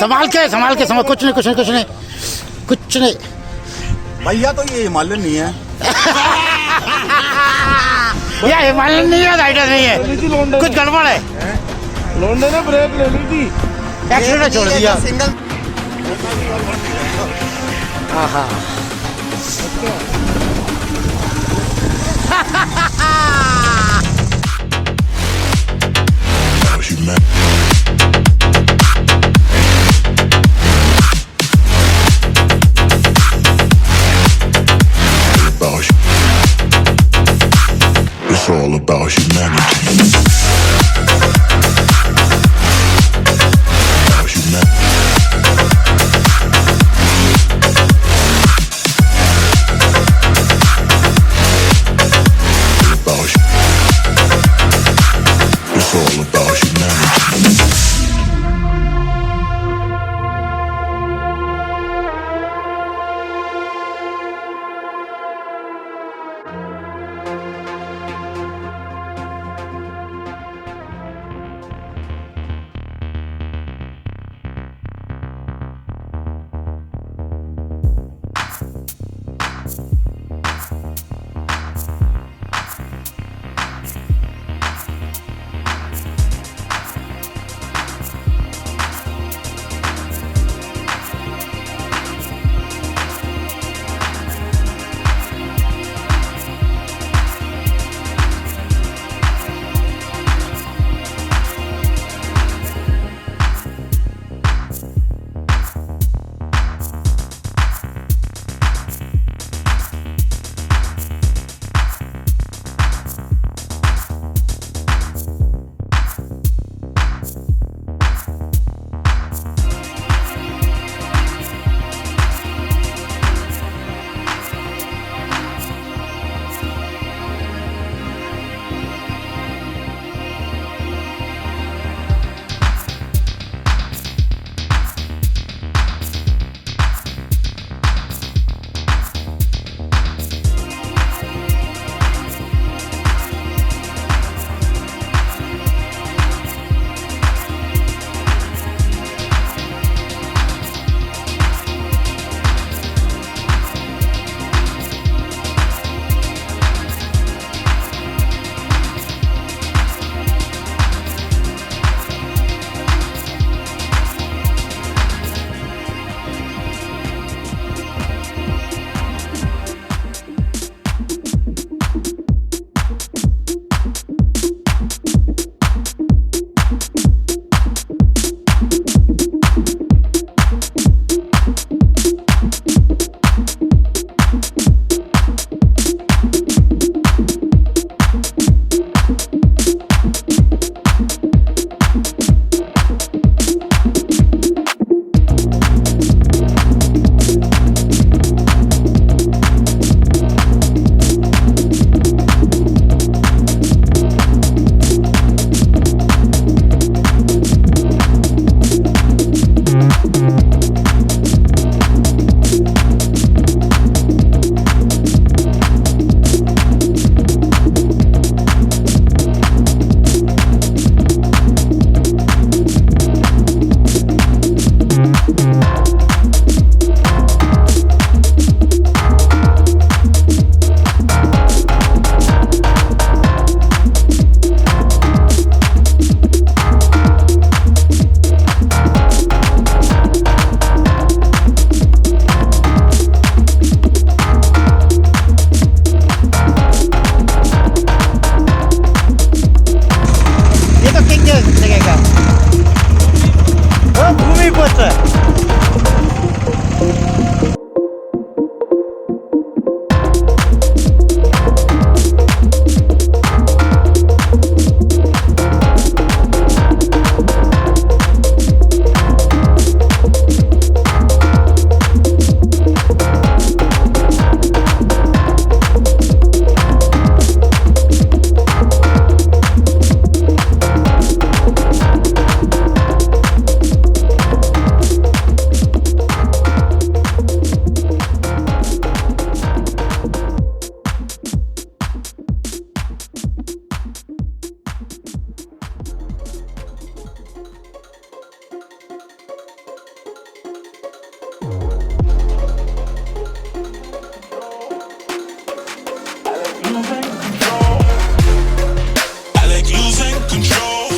संभाल के कुछ नहीं भैया तो ये हिमालयन नहीं है। ये हिमालयन नहीं है, राइडर नहीं है, कुछ गड़बड़ है। लोंडे ने ब्रेक ले ली थी, एक्सीडेंट छोड़ दिया। Single It's all about humanity. It's all about humanity. control.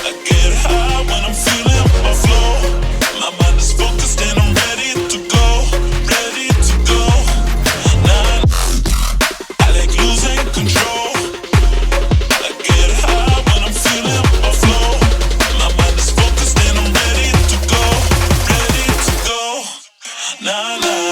I get high when I'm feeling my flow. My mind is focused and I'm ready to go, ready to go. Nah, I like losing control. I get high when I'm feeling my flow. My mind is focused and I'm ready to go, ready to go. Nah, nah.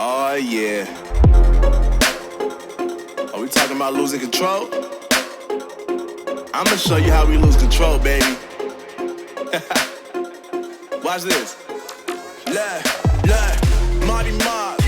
Oh yeah. Are we talking about losing control? I'ma show you how we lose control, baby. Watch this. Look, Marty Mark.